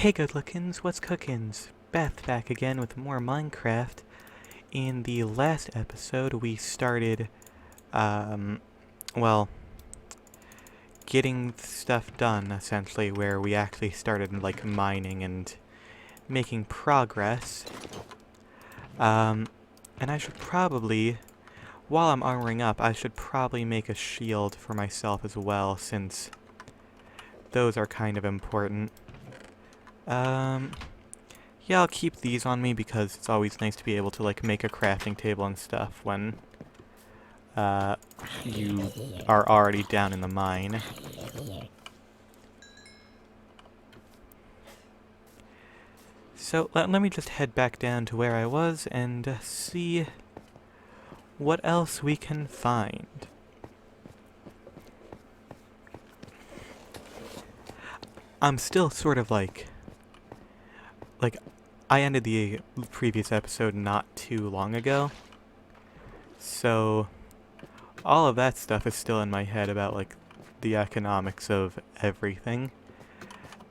Hey good lookins, what's cookins? Beth back again with more Minecraft. In the last episode we started, well, getting stuff done essentially, where we actually started like mining and making progress. And I should probably, while I'm armoring up, I should probably make a shield for myself as well, since those are kind of important. Yeah, I'll keep these on me because it's always nice to be able to, like, make a crafting table and stuff when, you are already down in the mine. So, let me just head back down to where I was and see what else we can find. I'm still sort of like, I ended the previous episode not too long ago, so all of that stuff is still in my head about, like, the economics of everything.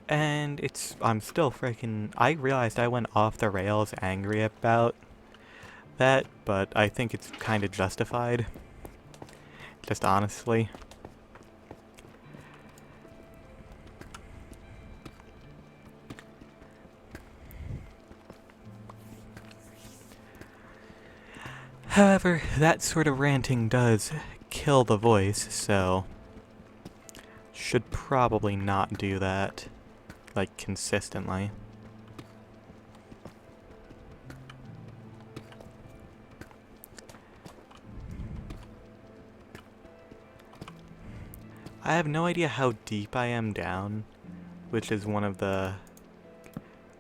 And I'm still freaking, I realized I went off the rails angry about that, but I think it's kind of justified. Just honestly. However, that sort of ranting does kill the voice, so should probably not do that, like, consistently. I have no idea how deep I am down, which is one of the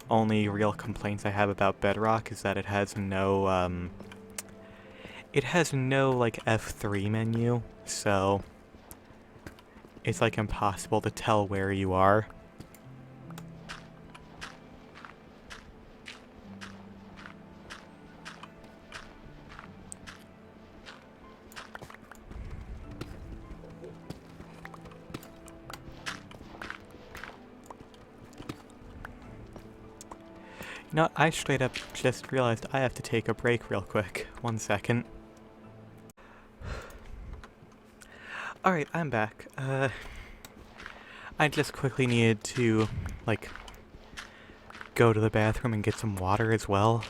only real complaints I have about Bedrock, is that it has no, like, F3 menu, so it's, like, impossible to tell where you are. You know, I straight up just realized I have to take a break real quick. 1 second. Alright, I'm back. I just quickly needed to, like, go to the bathroom and get some water as well.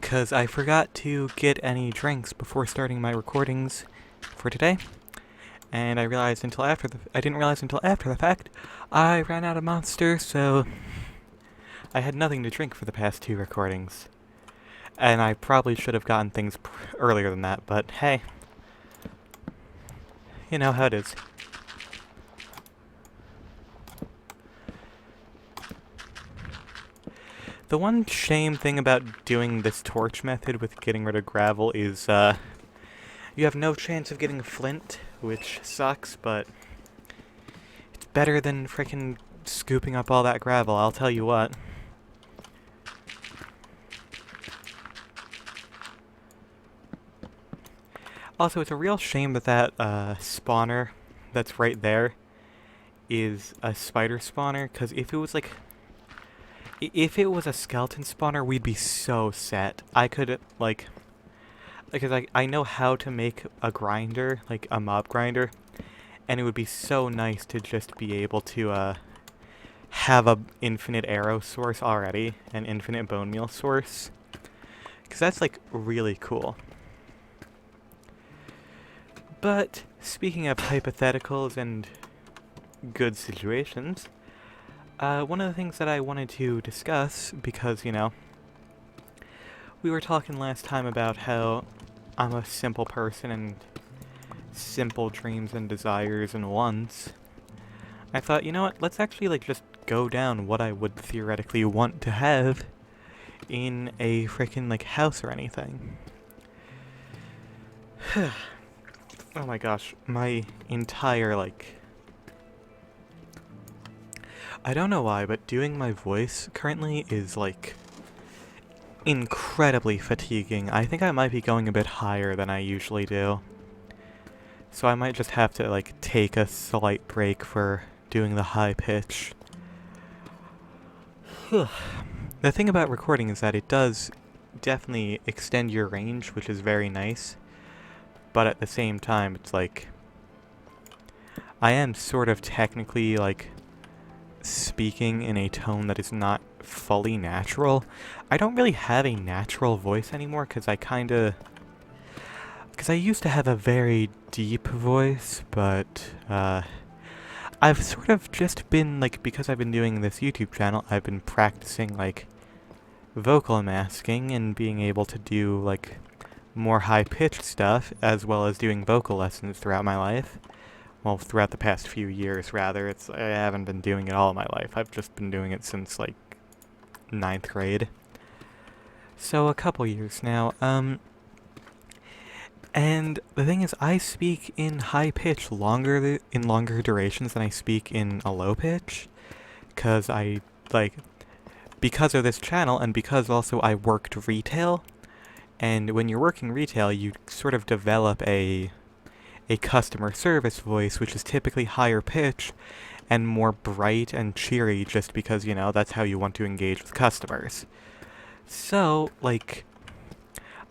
'Cause I forgot to get any drinks before starting my recordings for today. And I didn't realize until after the fact, I ran out of Monster, so I had nothing to drink for the past 2 recordings. And I probably should have gotten things earlier than that, but hey. You know how it is. The one shame thing about doing this torch method with getting rid of gravel is, you have no chance of getting flint, which sucks, but it's better than frickin' scooping up all that gravel, I'll tell you what. Also, it's a real shame that spawner that's right there is a spider spawner, because if it was a skeleton spawner, we'd be so set. I could, like, because I know how to make a grinder, like a mob grinder, and it would be so nice to just be able to, have a infinite arrow source already, an infinite bone meal source, because that's, like, really cool. But, speaking of hypotheticals and good situations, one of the things that I wanted to discuss, because, you know, we were talking last time about how I'm a simple person and simple dreams and desires and wants. I thought, you know what, let's actually, like, just go down what I would theoretically want to have in a frickin', like, house or anything. Oh my gosh, my entire, like... I don't know why, but doing my voice currently is, like, incredibly fatiguing. I think I might be going a bit higher than I usually do. So I might just have to, like, take a slight break for doing the high pitch. The thing about recording is that it does definitely extend your range, which is very nice. But at the same time, it's like I am sort of technically like speaking in a tone that is not fully natural. I don't really have a natural voice anymore because I used to have a very deep voice, but I've sort of just been like, because I've been doing this YouTube channel, I've been practicing like vocal masking and being able to do like more high-pitched stuff, as well as doing vocal lessons throughout my life. Well, throughout the past few years, rather. I haven't been doing it all my life. I've just been doing it since like ninth grade. So a couple years now. And the thing is, I speak in high pitch in longer durations than I speak in a low pitch, because because of this channel, and because also I worked retail. And when you're working retail, you sort of develop a customer service voice, which is typically higher pitch and more bright and cheery, just because, you know, that's how you want to engage with customers. So, like,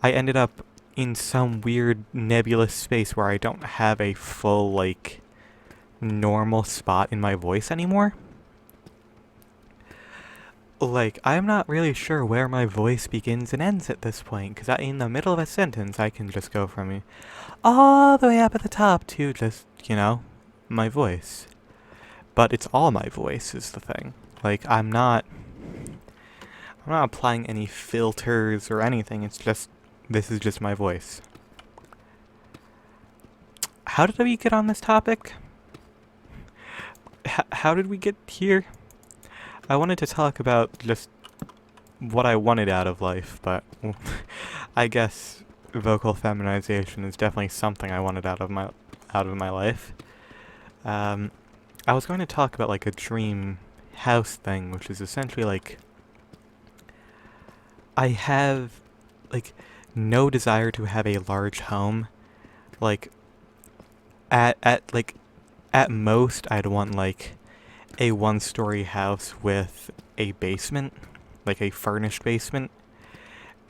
I ended up in some weird nebulous space where I don't have a full, like, normal spot in my voice anymore. Like, I'm not really sure where my voice begins and ends at this point, because in the middle of a sentence, I can just go from all the way up at the top to just, you know, my voice. But it's all my voice is the thing. Like, I'm not applying any filters or anything, it's just, this is just my voice. How did we get on this topic? How did we get here? I wanted to talk about just what I wanted out of life, but I guess vocal feminization is definitely something I wanted out of my life. I was going to talk about like a dream house thing, which is essentially like I have like no desire to have a large home. Like at most I'd want like a one-story house with a basement, like a furnished basement.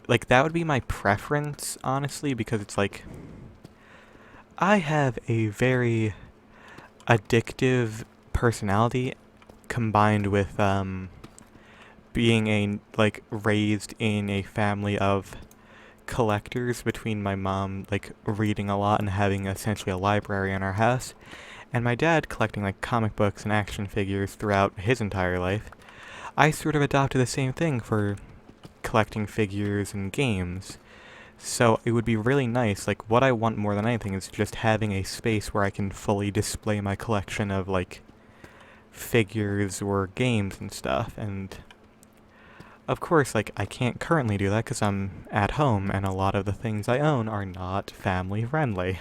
Like, that would be my preference, honestly, because it's like I have a very addictive personality combined with being raised in a family of collectors, between my mom like reading a lot and having essentially a library in our house, and my dad collecting like comic books and action figures throughout his entire life. I sort of adopted the same thing for collecting figures and games. So it would be really nice, like what I want more than anything is just having a space where I can fully display my collection of like figures or games and stuff. And of course, like I can't currently do that because I'm at home and a lot of the things I own are not family friendly.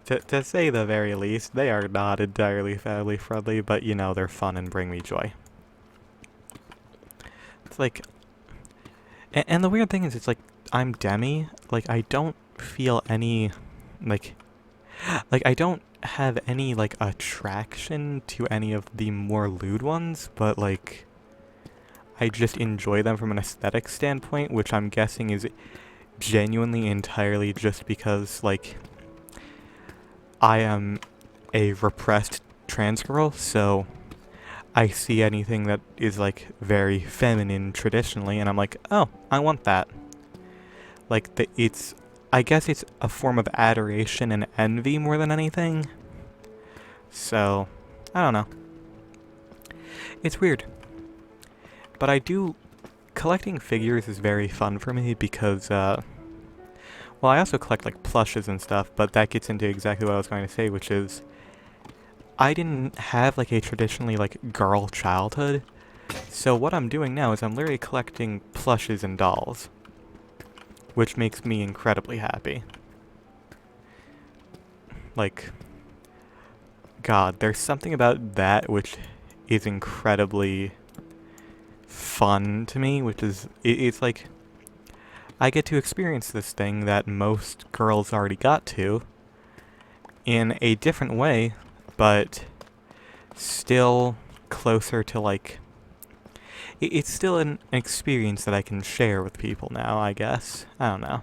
To say the very least, they are not entirely family friendly, but you know, they're fun and bring me joy. It's like, and the weird thing is, it's like, I'm demi, like, I don't feel any, like, I don't have any, like, attraction to any of the more lewd ones, but, like, I just enjoy them from an aesthetic standpoint, which I'm guessing is genuinely entirely just because, like, I am a repressed trans girl, so I see anything that is, like, very feminine traditionally, and I'm like, oh, I want that. Like, I guess it's a form of adoration and envy more than anything. So, I don't know. It's weird. But collecting figures is very fun for me because, well, I also collect, like, plushes and stuff, but that gets into exactly what I was going to say, which is, I didn't have, like, a traditionally, like, girl childhood, so what I'm doing now is I'm literally collecting plushes and dolls, which makes me incredibly happy. Like, God, there's something about that which is incredibly fun to me, which is, it's like, I get to experience this thing that most girls already got to, in a different way, but still closer to, like, it's still an experience that I can share with people now, I guess. I don't know.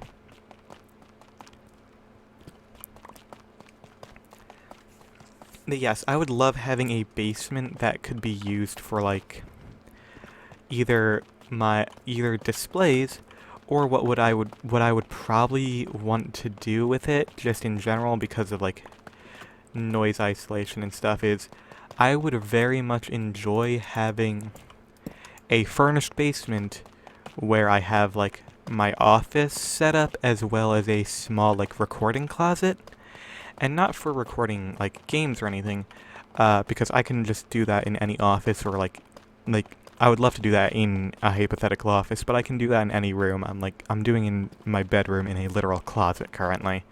But yes, I would love having a basement that could be used for like either displays or what I would probably want to do with it just in general because of like noise isolation and stuff is I would very much enjoy having a furnished basement where I have like my office set up as well as a small like recording closet, and not for recording like games or anything, because I can just do that in any office or like I would love to do that in a hypothetical office, but I can do that in any room. I'm doing in my bedroom in a literal closet currently.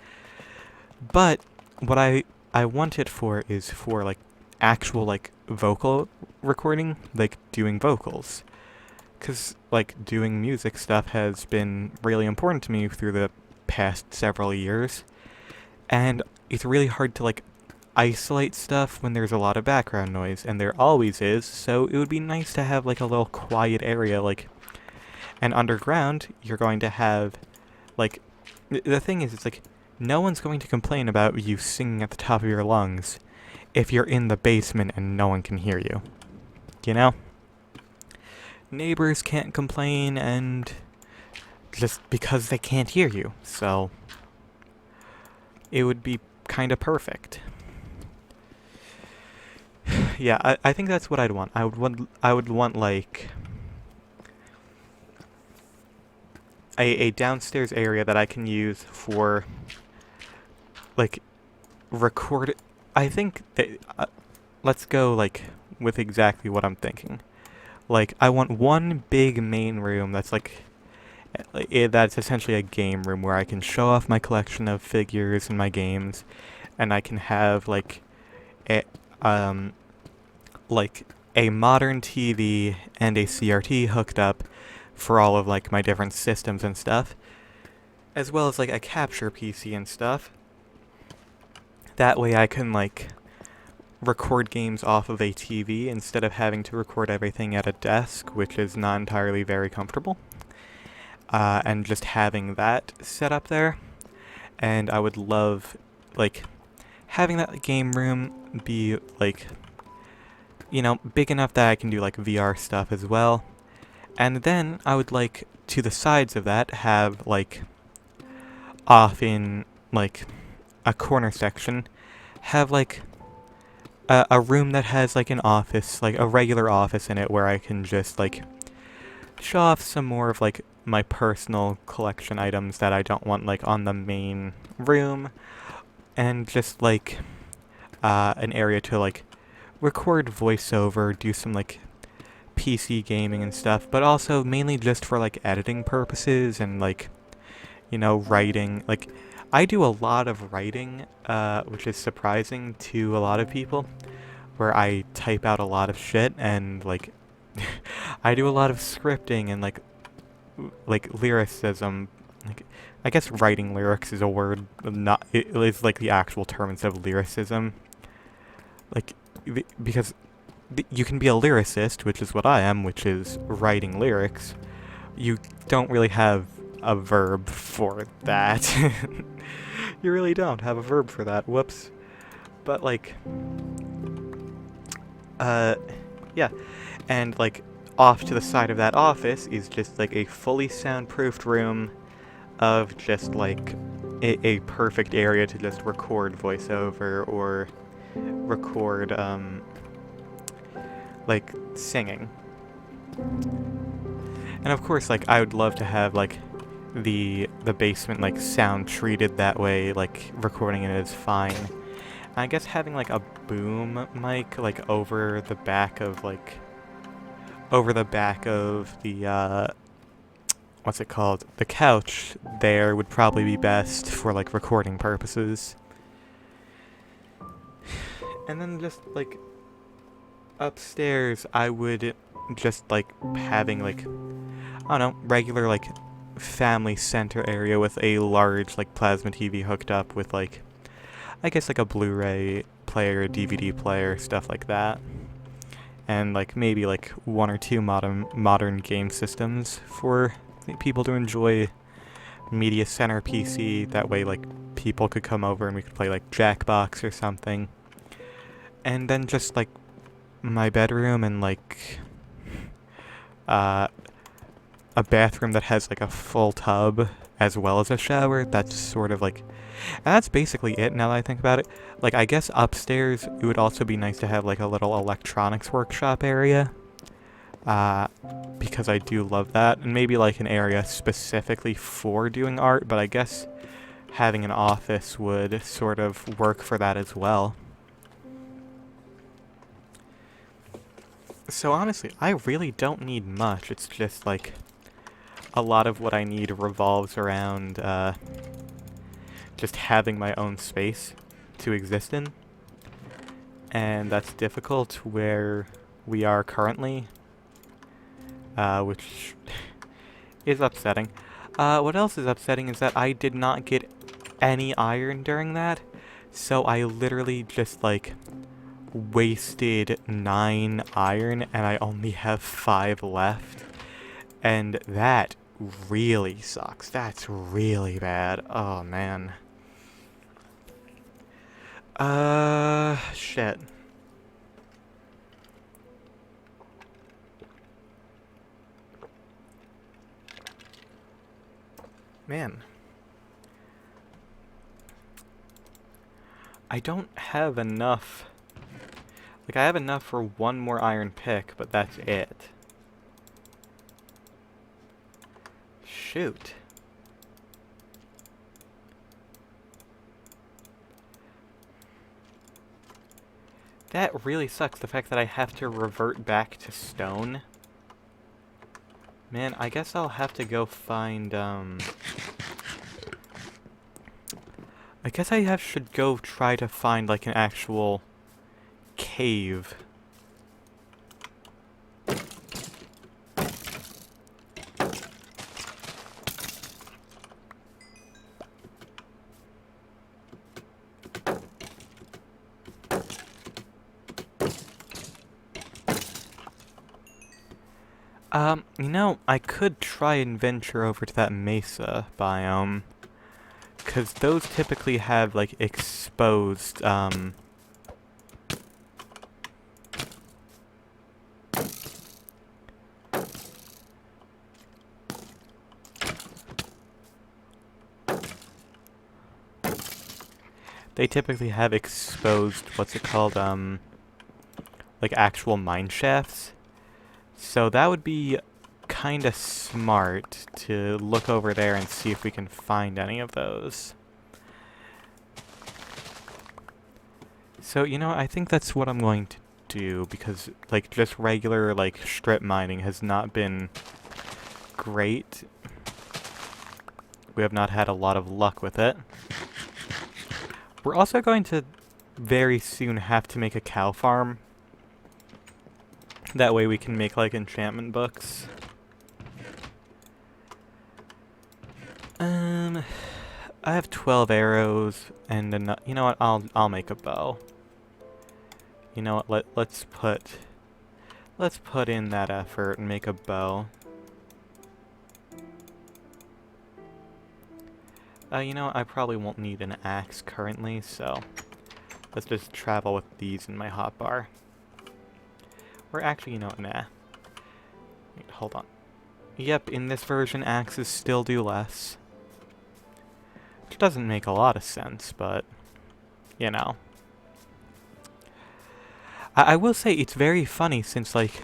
But what I want it for is for like actual like vocal recording, like doing vocals. Cause like doing music stuff has been really important to me through the past several years. And it's really hard to like isolate stuff when there's a lot of background noise, and there always is, so it would be nice to have like a little quiet area, like, and underground, you're going to have, like, the thing is, it's like, no one's going to complain about you singing at the top of your lungs if you're in the basement and no one can hear you. You know? Neighbors can't complain, and just because they can't hear you, so it would be kind of perfect. Yeah, I think that's what I'd want. I would want like a downstairs area that I can use for like record. I think that, let's go like with exactly what I'm thinking. Like I want one big main room that's like that's essentially a game room where I can show off my collection of figures and my games, and I can have like a like a modern TV and a CRT hooked up for all of like my different systems and stuff, as well as like a capture PC and stuff. That way I can like record games off of a TV instead of having to record everything at a desk, which is not entirely very comfortable. And just having that set up there. And I would love like having that game room be like, you know, big enough that I can do like VR stuff as well. And then I would like to the sides of that have like off in like a corner section have like a room that has like an office, like a regular office in it where I can just like show off some more of like my personal collection items that I don't want like on the main room, and just like an area to like record voiceover, do some like PC gaming and stuff, but also mainly just for like editing purposes and like, you know, writing. Like I do a lot of writing, which is surprising to a lot of people, where I type out a lot of shit and like I do a lot of scripting and like lyricism. Like I guess writing lyrics is a word, not it is like the actual terms of lyricism. Like because you can be a lyricist, which is what I am, which is writing lyrics. You don't really have a verb for that. You really don't have a verb for that. Whoops. But like, yeah. And like, off to the side of that office is just like a fully soundproofed room of just like a perfect area to just record voiceover or record, like singing. And of course, like I would love to have like the basement like sound treated that way, like recording it is fine. And I guess having like a boom mic like over the back of the what's it called? The couch there would probably be best for like recording purposes. And then just like upstairs, I would just like having like, I don't know, regular like family center area with a large like plasma TV hooked up with like, I guess like a Blu-ray player, DVD player, stuff like that. and like maybe like one or two modern game systems for people to enjoy media center PC. That way, like people could come over and we could play like Jackbox or something. And then just like my bedroom and like a bathroom that has like a full tub as well as a shower. That's sort of like, and that's basically it now that I think about it. Like, I guess upstairs it would also be nice to have like a little electronics workshop area. Because I do love that. And maybe like an area specifically for doing art, but I guess having an office would sort of work for that as well. So honestly, I really don't need much. It's just like a lot of what I need revolves around just having my own space to exist in. And that's difficult where we are currently, which is upsetting. What else is upsetting is that I did not get any iron during that, so I literally just like wasted 9 iron and I only have 5 left. And that really sucks. That's really bad. Oh man. Shit. Man. I don't have enough. Like, I have enough for one more iron pick, but that's it. Shoot. That really sucks, the fact that I have to revert back to stone. Man, I guess I'll have to go find, I guess should go try to find, like, an actual cave. You know, I could try and venture over to that mesa biome, 'cause those typically have, like, exposed, they typically have exposed, what's it called, like, actual mine shafts. So that would be kinda smart to look over there and see if we can find any of those. So, you know, I think that's what I'm going to do, because, like, just regular, like, strip mining has not been great. We have not had a lot of luck with it. We're also going to very soon have to make a cow farm. That way we can make, like, enchantment books. I have 12 arrows, and you know what? I'll make a bow. You know what? Let's put in that effort and make a bow. You know, I probably won't need an axe currently, so let's just travel with these in my hotbar. Or actually, you know, nah. Wait, hold on. Yep, in this version, axes still do less. Which doesn't make a lot of sense, but, you know. I will say, it's very funny since, like,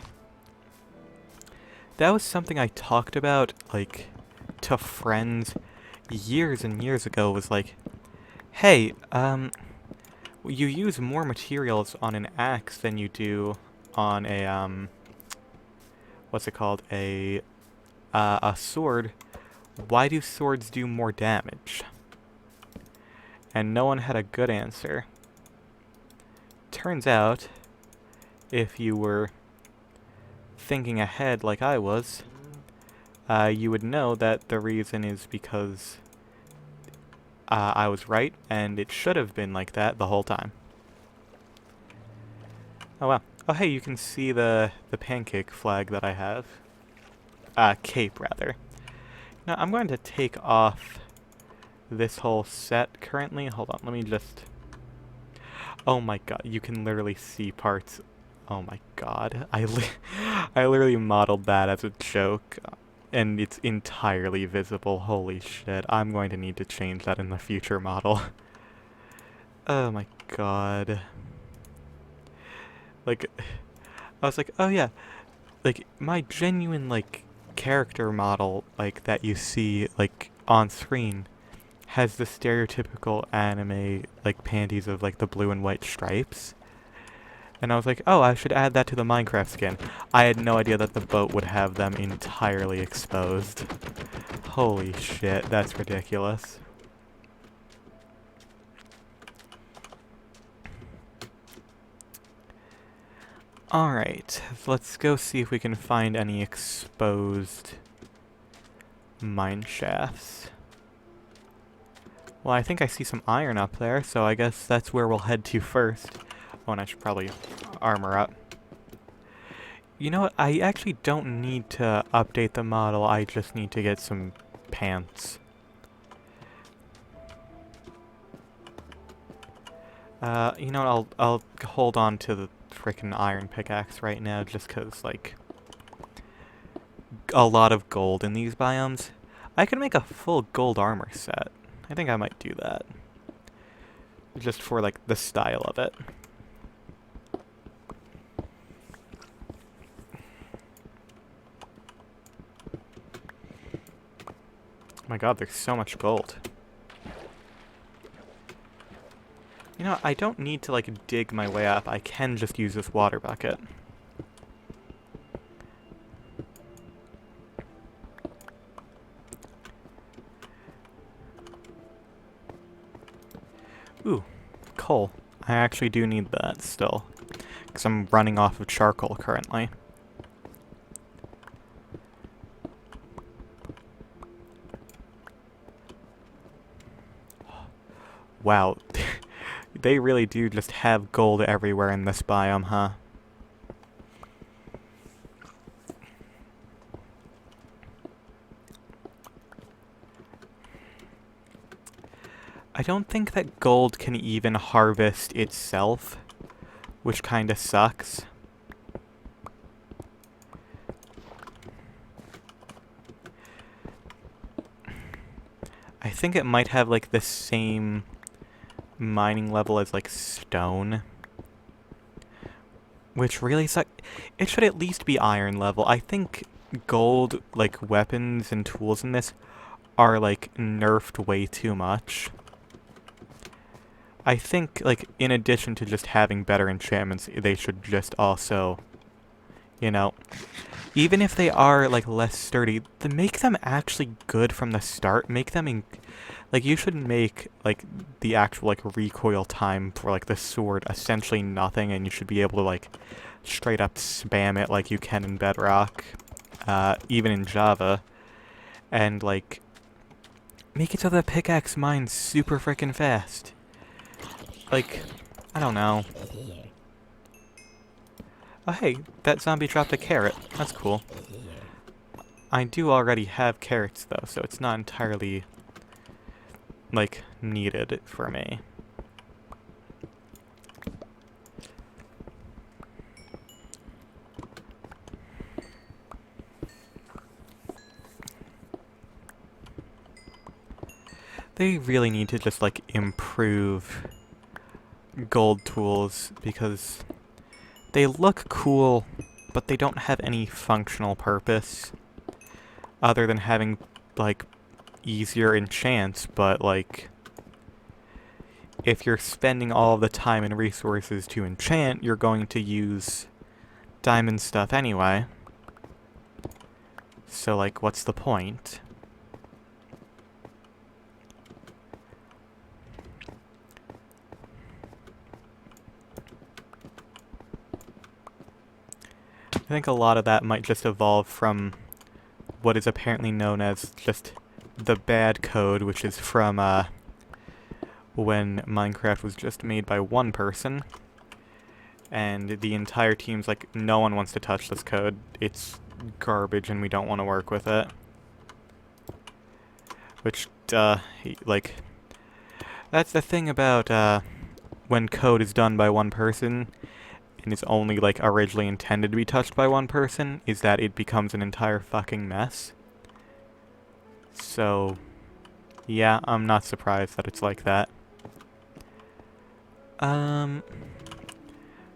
that was something I talked about, like, to friends years and years ago, was like, hey, you use more materials on an axe than you do on a, what's it called, a sword. Why do swords do more damage? And no one had a good answer. Turns out, if you were thinking ahead like I was, you would know that the reason is because I was right, and it should have been like that the whole time. Oh wow. Oh hey, you can see the pancake flag that I have. Cape rather. Now I'm going to take off this whole set currently. Hold on, let me just... Oh my god, you can literally see parts. Oh my god. I literally modeled that as a joke, and it's entirely visible. Holy shit. I'm going to need to change that in the future model. Oh my god. Like, I was like, oh yeah, like, my genuine, like, character model, like, that you see, like, on screen has the stereotypical anime, like, panties of, like, the blue and white stripes. And I was like, oh, I should add that to the Minecraft skin. I had no idea that the boat would have them entirely exposed. Holy shit, that's ridiculous. Alright, let's go see if we can find any exposed mine shafts. Well, I think I see some iron up there, so I guess that's where we'll head to first. Oh, and I should probably armor up. You know what, I actually don't need to update the model, I just need to get some pants. You know what, I'll hold on to the frickin' iron pickaxe right now, just 'cause, like, a lot of gold in these biomes. I could make a full gold armor set. I think I might do that. Just for, like, the style of it. Oh my god, there's so much gold. You know, I don't need to, like, dig my way up. I can just use this water bucket. Ooh, coal. I actually do need that still, because I'm running off of charcoal currently. Wow, they really do just have gold everywhere in this biome, huh? I don't think that gold can even harvest itself, which kinda sucks. I think it might have, like, the same mining level as, like, stone. Which really sucks. It should at least be iron level. I think gold, like, weapons and tools in this are, like, nerfed way too much. I think, like, in addition to just having better enchantments, they should just also, you know, even if they are, like, less sturdy, then make them actually good from the start. Make them, like, you should make, like, the actual, like, recoil time for, like, the sword essentially nothing, and you should be able to, like, straight up spam it like you can in Bedrock, even in Java, and, like, make it so the pickaxe mines super frickin' fast. Like, I don't know. Oh hey, that zombie dropped a carrot. That's cool. I do already have carrots though, so it's not entirely, like, needed for me. They really need to just, like, improve gold tools, because they look cool, but they don't have any functional purpose other than having, like, easier enchants, but, like, if you're spending all the time and resources to enchant, you're going to use diamond stuff anyway. So, like, what's the point? I think a lot of that might just evolve from what is apparently known as just the bad code, which is from when Minecraft was just made by one person. and the entire team's like, no one wants to touch this code. It's garbage and we don't want to work with it. Which, like, that's the thing about, when code is done by one person and is only, like, originally intended to be touched by one person, is that it becomes an entire fucking mess. So, yeah, I'm not surprised that it's like that.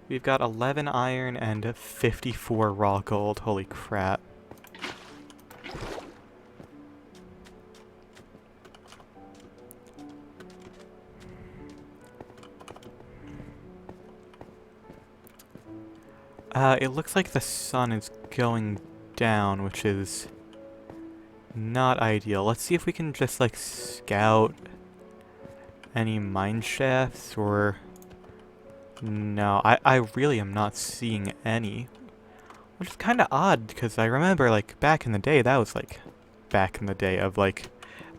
We've got 11 iron and 54 raw gold. Holy crap. It looks like the sun is going down, which is not ideal. Let's see if we can just, like, scout any mine shafts, or... No, I really am not seeing any. Which is kind of odd, because I remember, like, back in the day, that was, like, back in the day of, like,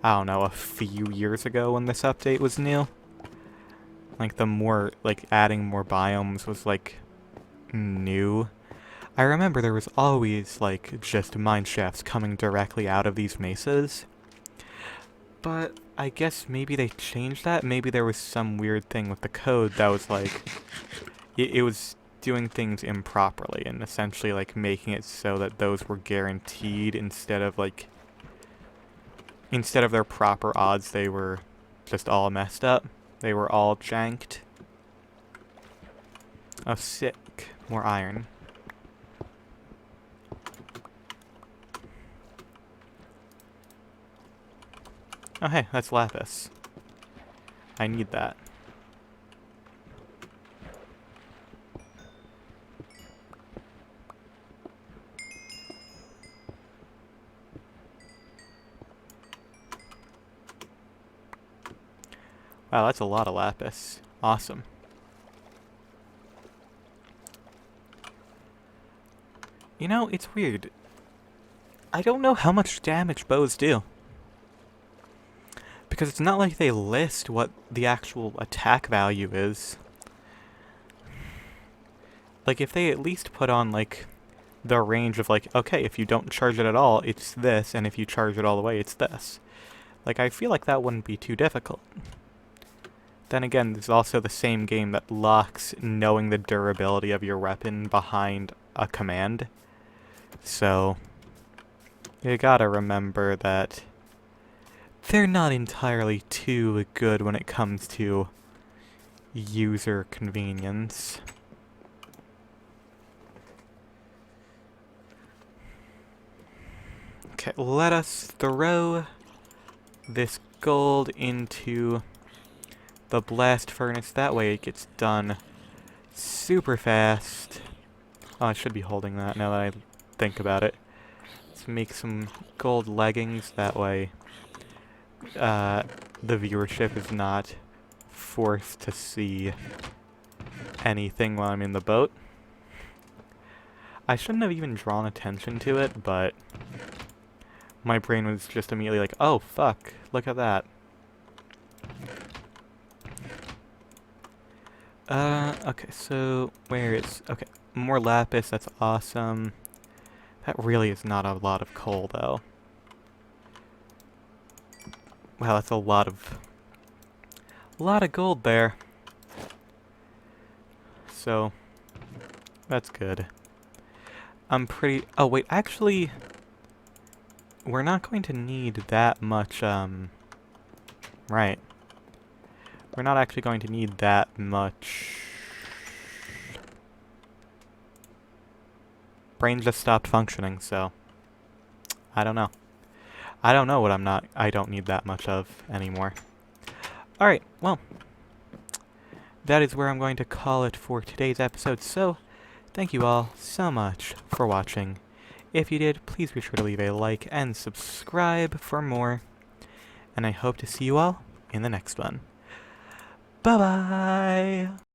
I don't know, a few years ago when this update was new. Like, the more, like, adding more biomes was, like, new. I remember there was always, like, just mine shafts coming directly out of these mesas. But I guess maybe they changed that. Maybe there was some weird thing with the code that was, like, it was doing things improperly and essentially, like, making it so that those were guaranteed instead of, like, instead of their proper odds, they were just all messed up. They were all janked. Oh, sick. More iron. Oh, hey, that's lapis. I need that. Wow, that's a lot of lapis. Awesome. You know, it's weird. I don't know how much damage bows do. Because it's not like they list what the actual attack value is. Like, if they at least put on, like, the range of, like, okay, if you don't charge it at all, it's this, and if you charge it all the way, it's this. Like, I feel like that wouldn't be too difficult. Then again, there's also the same game that locks knowing the durability of your weapon behind a command. So, you gotta remember that they're not entirely too good when it comes to user convenience. Okay, let us throw this gold into the blast furnace. That way it gets done super fast. Oh, I should be holding that now that I think about it. Let's make some gold leggings. That way the viewership is not forced to see anything while I'm in the boat. I shouldn't have even drawn attention to it, but my brain was just immediately like, oh fuck, look at that. Okay, so where is... Okay, more lapis, that's awesome. That really is not a lot of coal, though. Wow, that's a lot of gold there. So, that's good. I'm pretty... Oh, wait, actually, we're not going to need that much, right. We're not actually going to need that much... Brain just stopped functioning, so... I don't know. I don't know what I don't need that much of anymore. Alright, well... That is where I'm going to call it for today's episode, so... Thank you all so much for watching. If you did, please be sure to leave a like and subscribe for more. And I hope to see you all in the next one. Bye-bye!